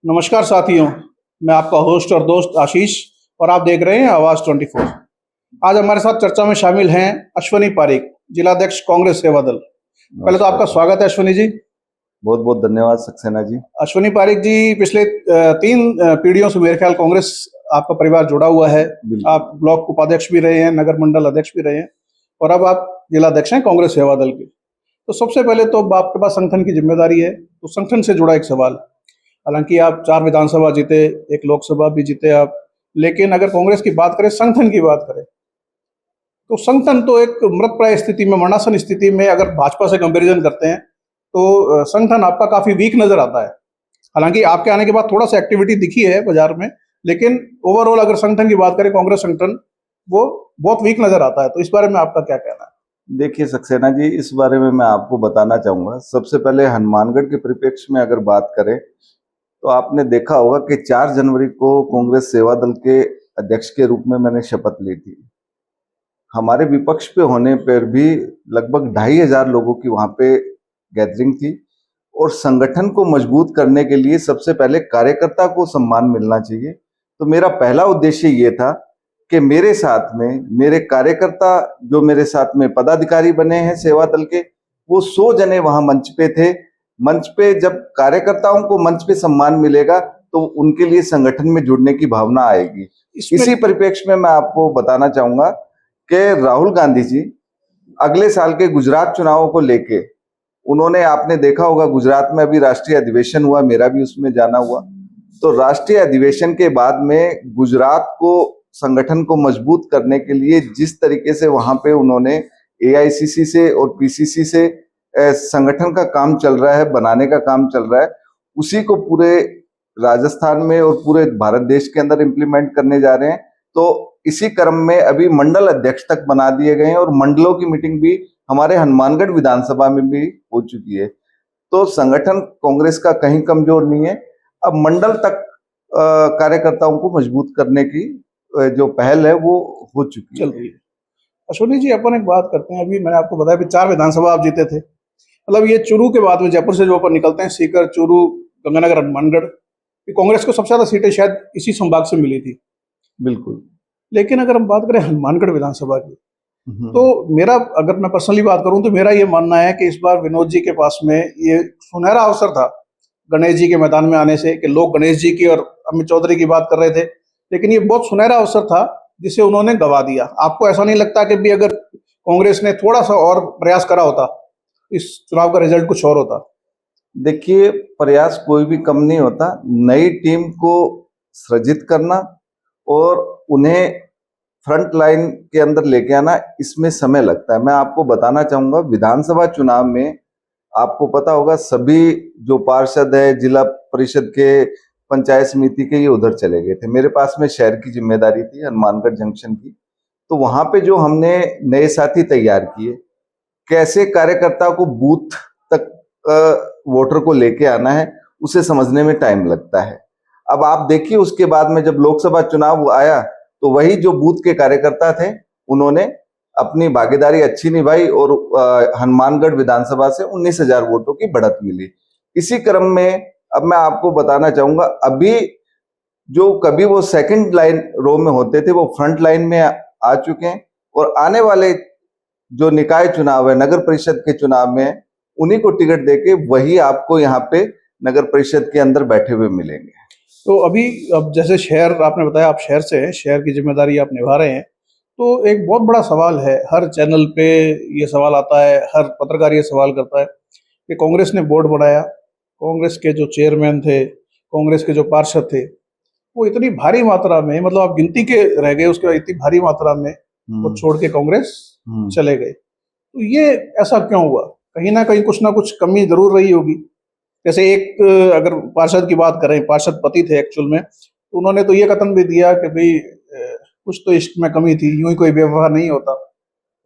नमस्कार साथियों, मैं आपका होस्ट और दोस्त आशीष और आप देख रहे हैं आवाज़ 24। आज हमारे साथ चर्चा में शामिल हैं अश्वनी पारीक, जिलाध्यक्ष कांग्रेस सेवा दल। पहले तो आपका स्वागत है अश्वनी जी। बहुत बहुत धन्यवाद सक्सेना जी। अश्वनी पारीक जी, पिछले 3 पीढ़ियों से मेरे ख्याल कांग्रेस आपका परिवार जुड़ा हुआ है। आप ब्लॉक उपाध्यक्ष भी रहे हैं, नगर मंडल अध्यक्ष भी रहे हैं और अब आप जिलाध्यक्ष हैं कांग्रेस सेवा दल के। तो सबसे पहले तो आपके पास संगठन की जिम्मेदारी है, तो संगठन से जुड़ा एक सवाल। हालांकि आप 4 विधानसभा जीते, एक लोकसभा भी जीते आप, लेकिन अगर कांग्रेस की बात करें, संगठन की बात करें, तो संगठन तो एक मृतप्राय स्थिति में, मरणासन स्थिति में अगर भाजपा से कंपैरिजन करते हैं तो संगठन आपका काफी वीक नजर आता है। हालांकि आपके आने के बाद थोड़ा सा एक्टिविटी दिखी है बाजार में, लेकिन ओवरऑल अगर संगठन की बात करें, कांग्रेस संगठन वो बहुत वीक नजर आता है। तो इस बारे में आपका क्या कहना है? देखिए सक्सेना जी, इस बारे में मैं आपको बताना चाहूंगा। सबसे पहले हनुमानगढ़ के परिप्रेक्ष्य में अगर बात करें तो आपने देखा होगा कि 4 जनवरी को कांग्रेस सेवा दल के अध्यक्ष के रूप में मैंने शपथ ली थी। हमारे विपक्ष पे होने पर भी लगभग 2500 लोगों की वहां पे गैदरिंग थी और संगठन को मजबूत करने के लिए सबसे पहले कार्यकर्ता को सम्मान मिलना चाहिए। तो मेरा पहला उद्देश्य ये था कि मेरे साथ में मेरे कार्यकर्ता, जो मेरे साथ में पदाधिकारी बने हैं सेवा दल के, वो 100 जने वहां मंच पे थे। मंच पे जब कार्यकर्ताओं को मंच पे सम्मान मिलेगा तो उनके लिए संगठन में जुड़ने की भावना आएगी। इसी परिप्रेक्ष्य में मैं आपको बताना चाहूंगा कि राहुल गांधी जी अगले साल के गुजरात चुनावों को लेके, उन्होंने, आपने देखा होगा गुजरात में अभी राष्ट्रीय अधिवेशन हुआ, मेरा भी उसमें जाना हुआ। तो राष्ट्रीय अधिवेशन के बाद में गुजरात को, संगठन को मजबूत करने के लिए जिस तरीके से वहां पे उन्होंने एआईसीसी से और पीसीसी से संगठन का काम चल रहा है, बनाने का काम चल रहा है, उसी को पूरे राजस्थान में और पूरे भारत देश के अंदर इम्प्लीमेंट करने जा रहे हैं। तो इसी क्रम में अभी मंडल अध्यक्ष तक बना दिए गए हैं और मंडलों की मीटिंग भी हमारे हनुमानगढ़ विधानसभा में भी हो चुकी है। तो संगठन कांग्रेस का कहीं कमजोर नहीं है। अब मंडल तक कार्यकर्ताओं को मजबूत करने की जो पहल है वो हो चुकी चल रही है। अश्वनी जी, अपन एक बात करते हैं। अभी मैंने आपको बताया कि 4 विधानसभा आप जीते थे। मतलब ये चूरू के बाद में, जयपुर से जो अपन निकलते हैं, सीकर, चूरू, गंगानगर, हनुमानगढ़, कांग्रेस को सबसे ज्यादा सीटें शायद इसी संभाग से मिली थी। बिल्कुल। लेकिन अगर हम बात करें हनुमानगढ़ विधानसभा की, तो मेरा, अगर मैं पर्सनली बात करूं तो मेरा ये मानना है कि इस बार विनोद जी के पास में ये सुनहरा अवसर था गणेश जी के मैदान में आने से, कि लोग गणेश जी की और अमित चौधरी की बात कर रहे थे, लेकिन ये बहुत सुनहरा अवसर था जिसे उन्होंने गवा दिया। आपको ऐसा नहीं लगता कि भी अगर कांग्रेस ने थोड़ा सा और प्रयास करा होता, इस चुनाव का रिजल्ट कुछ और होता? देखिए, प्रयास कोई भी कम नहीं होता। नई टीम को सृजित करना और उन्हें फ्रंट लाइन के अंदर लेके आना, इसमें समय लगता है। मैं आपको बताना चाहूंगा, विधानसभा चुनाव में आपको पता होगा सभी जो पार्षद है, जिला परिषद के, पंचायत समिति के, ये उधर चले गए थे। मेरे पास में शहर की जिम्मेदारी थी, हनुमानगढ़ जंक्शन की। तो वहां पे जो हमने नए साथी तैयार किए, कैसे कार्यकर्ता को बूथ तक वोटर को लेके आना है, उसे समझने में टाइम लगता है। अब आप देखिए, उसके बाद में जब लोकसभा चुनाव आया तो वही जो बूथ के कार्यकर्ता थे, उन्होंने अपनी भागीदारी अच्छी निभाई और हनुमानगढ़ विधानसभा से 19,000 वोटों की बढ़त मिली। इसी क्रम में अब मैं आपको बताना चाहूंगा, अभी जो कभी वो सेकंड लाइन रो में होते थे, वो फ्रंट लाइन में आ चुके हैं और आने वाले जो निकाय चुनाव है, नगर परिषद के चुनाव में, उन्हीं को टिकट देके वही आपको यहाँ पे नगर परिषद के अंदर बैठे हुए मिलेंगे। तो अभी, अब जैसे शहर, आपने बताया आप शहर से हैं, शहर की जिम्मेदारी आप निभा रहे हैं, तो एक बहुत बड़ा सवाल है, हर चैनल पे ये सवाल आता है, हर पत्रकार ये सवाल करता है कि कांग्रेस ने बोर्ड बनाया, कांग्रेस के जो चेयरमैन थे, कांग्रेस के जो पार्षद थे, वो इतनी भारी मात्रा में, मतलब आप गिनती के रह गए, उसके बाद इतनी भारी मात्रा में वो छोड़ के कांग्रेस चले गए। तो ये ऐसा क्यों हुआ? कहीं ना कहीं कुछ ना कुछ कमी जरूर रही होगी। जैसे एक, अगर पार्षद की बात करें, पार्षद पति थे एक्चुअल में, तो उन्होंने तो ये कथन भी दिया कि भाई कुछ तो इश्क में कमी थी, यूं ही कोई बेवफा नहीं होता।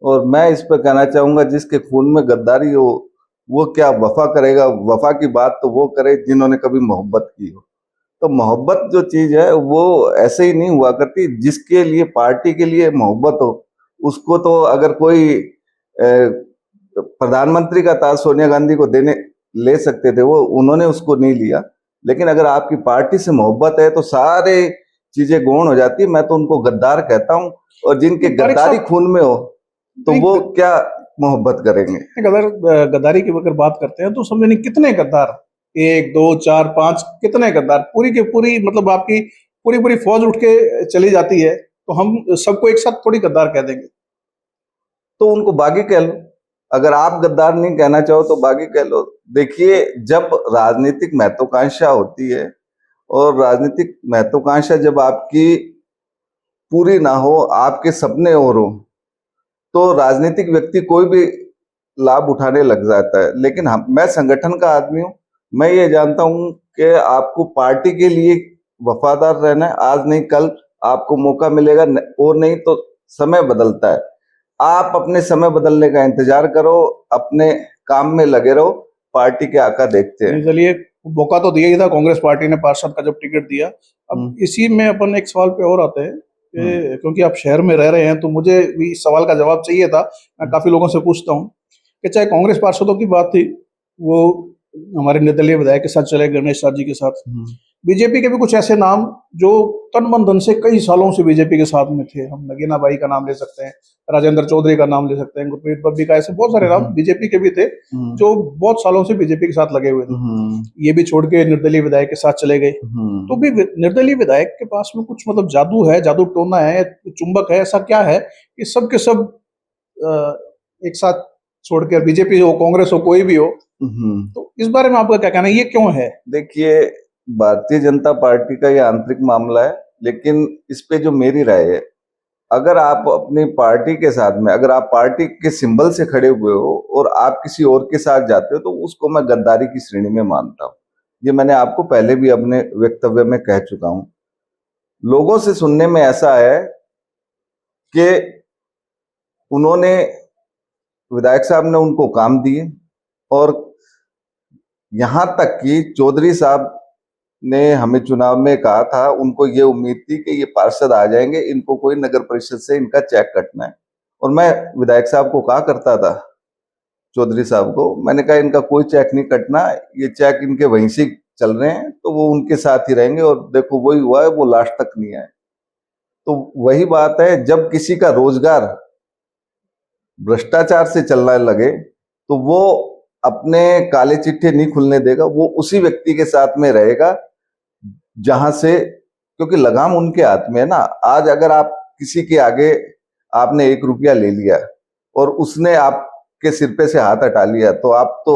और मैं इस पर कहना चाहूंगा, जिसके खून में गद्दारी हो वो क्या वफा करेगा? वफा की बात तो वो करे जिन्होंने कभी मोहब्बत की हो। तो मोहब्बत जो चीज है वो ऐसे ही नहीं हुआ करती। जिसके लिए, पार्टी के लिए मोहब्बत हो, उसको तो अगर कोई प्रधानमंत्री का ताज सोनिया गांधी को देने ले सकते थे, वो उन्होंने उसको नहीं लिया। लेकिन अगर आपकी पार्टी से मोहब्बत है तो सारे चीजें गौण हो जाती है। मैं तो उनको गद्दार कहता हूँ, और जिनके तारिक गद्दारी साहब, खून में हो तो नहीं, वो क्या मोहब्बत करेंगे। अगर गद्दारी की अगर बात करते हैं तो समझे नहीं कितने गद्दार, एक दो चार पांच, कितने गद्दार, पूरी की पूरी मतलब आपकी पूरी पूरी फौज उठ के चली जाती है, तो हम सबको एक साथ थोड़ी गद्दार कह देंगे। तो उनको बागी कह लो। अगर आप गद्दार नहीं कहना चाहो तो बागी कह लो। देखिए, जब राजनीतिक महत्वाकांक्षा होती है और राजनीतिक महत्वाकांक्षा जब आपकी पूरी ना हो, आपके सपने और हो, तो राजनीतिक व्यक्ति कोई भी लाभ उठाने लग जाता है। लेकिन मैं संगठन का आदमी हूं। मैं ये जानता हूं कि आपको पार्टी के लिए वफादार रहना है। आज नहीं कल आपको मौका मिलेगा, और नहीं तो समय बदलता है। आप अपने समय बदलने का इंतजार करो, अपने काम में लगे रहो, पार्टी के आका देखते नहीं, हैं। चलिए, मौका तो दिया ही था कांग्रेस पार्टी ने पार्षद का जब टिकट दिया। अब इसी में अपन एक सवाल पे और आते हैं कि क्योंकि आप शहर में रह रहे हैं तो मुझे भी इस सवाल का जवाब चाहिए था। मैं काफी लोगों से पूछता हूँ कि चाहे कांग्रेस पार्षदों की बात थी, वो हमारे निर्दलीय विधायक के साथ चले, गणेश साथ जी के साथ, बीजेपी के भी कुछ ऐसे नाम जो तन मन धन से कई सालों से बीजेपी के साथ में थे। हम नगीना बाई का नाम ले सकते हैं, राजेंद्र चौधरी का नाम ले सकते हैं, गुरप्रीत बब्बी का, ऐसे बहुत सारे नाम बीजेपी के भी थे जो बहुत सालों से बीजेपी के साथ लगे हुए थे। ये भी छोड़ के निर्दलीय विधायक के साथ चले गए। तो भी निर्दलीय विधायक के पास में कुछ मतलब जादू है, जादू टोना है, चुंबक है, ऐसा क्या है कि सब के सब एक साथ छोड़ के, बीजेपी हो, कांग्रेस हो, कोई भी हो, तो इस बारे में आपका क्या कहना है, ये क्यों है? देखिए, भारतीय जनता पार्टी का ये आंतरिक मामला है, लेकिन इस पे जो मेरी राय है, अगर आप अपनी पार्टी के साथ में, अगर आप पार्टी के सिंबल से खड़े हुए हो और आप किसी और के साथ जाते हो, तो उसको मैं गद्दारी की श्रेणी में मानता हूं। ये मैंने आपको पहले भी अपने वक्तव्य में कह चुका हूं। लोगों से सुनने में ऐसा है कि उन्होंने, विधायक साहब ने उनको काम दिए, और यहां तक कि चौधरी साहब ने हमें चुनाव में कहा था, उनको ये उम्मीद थी कि ये पार्षद आ जाएंगे, इनको कोई नगर परिषद से इनका चेक कटना है। और मैं विधायक साहब को कहा करता था, चौधरी साहब को, मैंने कहा इनका कोई चेक नहीं कटना, ये चेक इनके वहीं से चल रहे हैं, तो वो उनके साथ ही रहेंगे। और देखो वही हुआ है, वो लास्ट तक नहीं आए। तो वही बात है, जब किसी का रोजगार भ्रष्टाचार से चलने लगे तो वो अपने काले चिट्ठे नहीं खुलने देगा, वो उसी व्यक्ति के साथ में रहेगा जहां से, क्योंकि लगाम उनके हाथ में है ना। आज अगर आप किसी के आगे आपने 1 रुपया ले लिया और उसने आपके सिर पे से हाथ हटा लिया, तो आप तो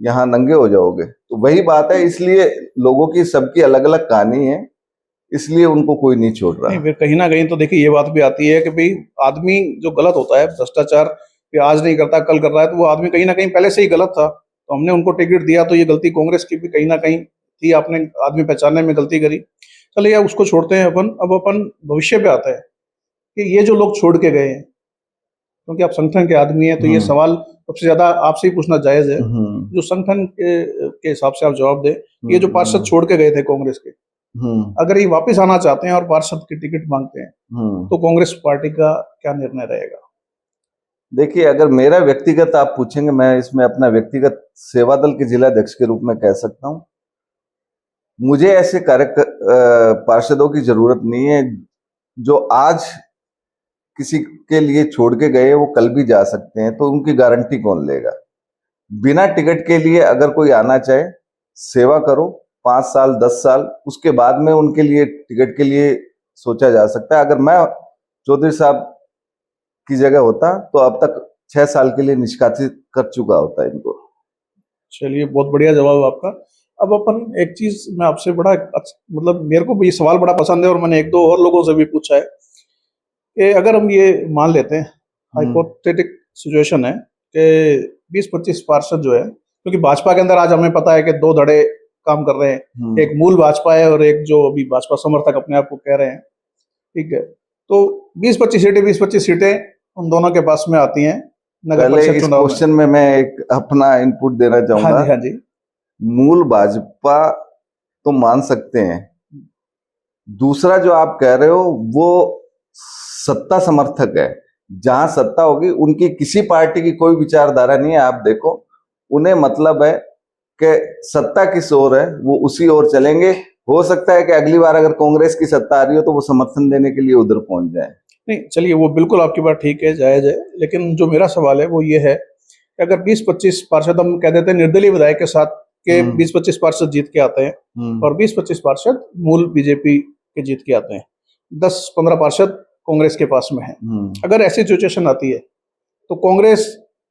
यहाँ नंगे हो जाओगे। तो वही बात है, इसलिए लोगों की सबकी अलग अलग कहानी है, इसलिए उनको कोई नहीं छोड़ रहा। नहीं, फिर कहीं ना कहीं तो देखिए ये बात भी आती है कि भाई आदमी जो गलत होता है, भ्रष्टाचार भी आज नहीं करता कल कर रहा है, तो वो आदमी कहीं ना कहीं पहले से ही गलत था, तो हमने उनको टिकट दिया, तो ये गलती कांग्रेस की भी कहीं ना कहीं थी, आपने आदमी पहचानने में गलती करी। चलिए अब उसको छोड़ते हैं अपन, अब अपन भविष्य पे आते हैं कि ये जो लोग छोड़ के गए हैं, क्योंकि आप संगठन के आदमी हैं, तो ये सवाल सबसे ज्यादा आपसे ही पूछना जायज है। जो संगठन के हिसाब से आप जवाब दें, ये जो पार्षद छोड़ के गए थे कांग्रेस के, अगर ये वापस आना चाहते हैं और पार्षद की टिकट मांगते हैं, तो कांग्रेस पार्टी का क्या निर्णय रहेगा? देखिए, अगर मेरा व्यक्तिगत आप पूछेंगे, मैं इसमें अपना व्यक्तिगत सेवा दल के जिलाध्यक्ष के रूप में कह सकता हूं, मुझे ऐसे पार्षदों की जरूरत नहीं है जो आज किसी के लिए छोड़ के गए, वो कल भी जा सकते हैं, तो उनकी गारंटी कौन लेगा। बिना टिकट के लिए अगर कोई आना चाहे, सेवा करो 5 साल 10 साल, उसके बाद में उनके लिए टिकट के लिए सोचा जा सकता है। अगर मैं चौधरी साहब की जगह होता तो अब तक 6 साल के लिए निष्कासित कर चुका होता इनको। चलिए, बहुत बढ़िया जवाब आपका। अब अपन एक चीज मैं आपसे बड़ा मतलब मेरे को भी ये सवाल बड़ा पसंद है और मैंने एक दो और लोगों से भी पूछा है कि अगर हम ये मान लेते हैं, हाइपोथेटिक सिचुएशन है कि 20-25 पार्षद जो है, क्योंकि भाजपा के अंदर आज हमें पता है कि दो धड़े काम कर रहे हैं, एक मूल भाजपा है और एक जो अभी भाजपा समर्थक अपने आप को कह रहे हैं, ठीक है। तो 20-25 सीटें उन दोनों के पास में आती हैं नगर पहले परिषद इस चुनाव में। क्वेश्चन में मैं एक अपना इनपुट देना हाँ चाहूंगा। जी, हाँ जी। मूल भाजपा तो मान सकते हैं, दूसरा जो आप कह रहे हो वो सत्ता समर्थक है। जहां सत्ता होगी, उनकी किसी पार्टी की कोई विचारधारा नहीं है। आप देखो, उन्हें मतलब है कि सत्ता किस ओर है वो उसी ओर चलेंगे। हो सकता है कि अगली बार अगर कांग्रेस की सत्ता आ रही हो तो वो समर्थन देने के लिए उधर पहुंच जाए। नहीं, चलिए वो बिल्कुल आपकी बात ठीक है, जायज़ है। लेकिन जो मेरा सवाल है वो ये है कि अगर 20-25 पार्षद हम कह देते हैं निर्दलीय विधायक के साथ के 20-25 पार्षद जीत के आते हैं और 20-25 पार्षद मूल बीजेपी के जीत के आते हैं, 10-15 पार्षद कांग्रेस के पास में है। अगर ऐसी सिचुएशन आती है तो कांग्रेस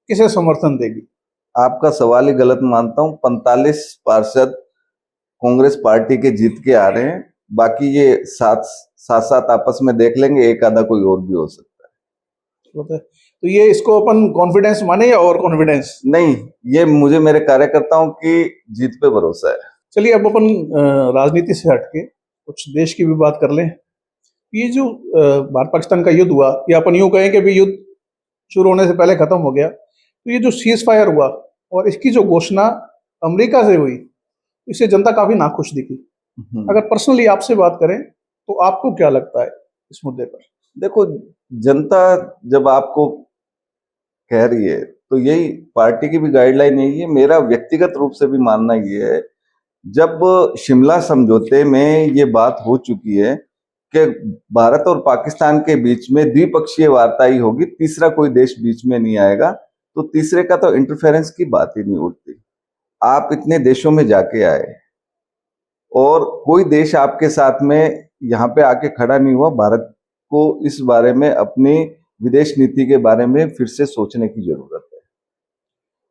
किसे समर्थन देगी? आपका सवाल ही गलत मानता हूं। 45 पार्षद कांग्रेस पार्टी के जीत के आ रहे हैं, बाकी ये साथ आपस में देख लेंगे, एक आधा कोई और भी हो सकता है। तो ये इसको अपन कॉन्फिडेंस माने या ओवर कॉन्फिडेंस? नहीं, ये मुझे मेरे कार्यकर्ताओं की जीत पे भरोसा है। चलिए अब अपन राजनीति से हटके कुछ देश की भी बात कर लें। ये जो भारत पाकिस्तान का युद्ध हुआ, या अपन यूं कहें कि भी युद्ध शुरू होने से पहले खत्म हो गया, तो ये जो सीज फायर हुआ और इसकी जो घोषणा अमेरिका से हुई, इससे जनता काफी नाखुश दिखी। अगर पर्सनली आपसे बात करें तो आपको क्या लगता है इस मुद्दे पर? देखो, जनता जब आपको कह रही है तो यही पार्टी की भी गाइडलाइन यही है, मेरा व्यक्तिगत रूप से भी मानना ये है। जब शिमला समझौते में ये बात हो चुकी है कि भारत और पाकिस्तान के बीच में द्विपक्षीय वार्ता ही होगी, तीसरा कोई देश बीच में नहीं आएगा, तो तीसरे का तो इंटरफेरेंस की बात ही नहीं उठती। आप इतने देशों में जाके आए और कोई देश आपके साथ में यहाँ पे आके खड़ा नहीं हुआ। भारत को इस बारे में अपनी विदेश नीति के बारे में फिर से सोचने की जरूरत है।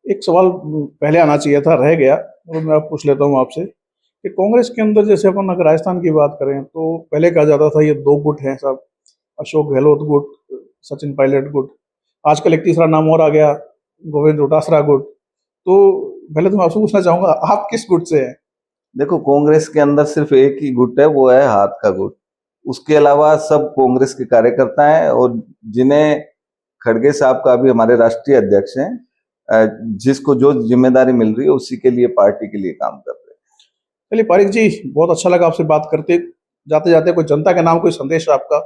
एक सवाल पहले आना चाहिए था, रह गया, और मैं अब पूछ लेता हूँ आपसे कि कांग्रेस के अंदर जैसे अपन अगर राजस्थान की बात करें तो पहले कहा जाता था ये दो गुट हैं साहब, अशोक गहलोत गुट, सचिन पायलट गुट। आजकल एक तीसरा नाम और आ गया, गोविंद डोटासरा गुट। तो पहले तो मैं आपसे पूछना चाहूंगा, आप किस गुट से हैं? देखो, कांग्रेस के अंदर सिर्फ एक ही गुट है, वो है हाथ का गुट। उसके अलावा सब कांग्रेस के कार्यकर्ता हैं और जिन्हें खड़गे साहब का अभी हमारे राष्ट्रीय अध्यक्ष हैं, जिसको जो जिम्मेदारी मिल रही है उसी के लिए, पार्टी के लिए काम कर रहे हैं। चलिए पारिक जी, बहुत अच्छा लगा आपसे बात करते। जाते जाते कोई जनता के नाम कोई संदेश आपका?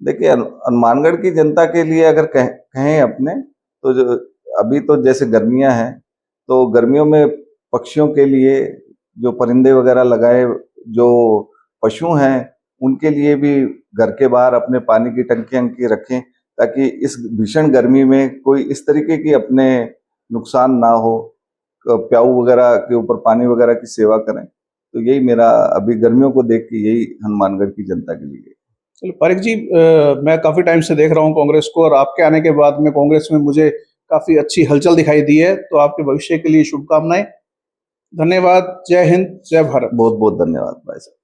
देखिए, हनुमानगढ़ की जनता के लिए अगर कहें अपने, तो जो अभी तो जैसे गर्मियां हैं, तो गर्मियों में पक्षियों के लिए जो परिंदे वगैरह लगाए, जो पशु हैं उनके लिए भी घर के बाहर अपने पानी की टंकियां रखें, ताकि इस भीषण गर्मी में कोई इस तरीके की अपने नुकसान ना हो। प्याऊ वगैरह के ऊपर पानी वगैरह की सेवा करें। तो यही मेरा अभी गर्मियों को देख के यही हनुमानगढ़ की जनता के लिए। चलिए पारिक जी, मैं काफी टाइम से देख रहा हूँ कांग्रेस को, और आपके आने के बाद में कांग्रेस में मुझे काफी अच्छी हलचल दिखाई दी है। तो आपके भविष्य के लिए शुभकामनाएं। धन्यवाद। जय हिंद, जय भारत। बहुत बहुत धन्यवाद भाई साहब।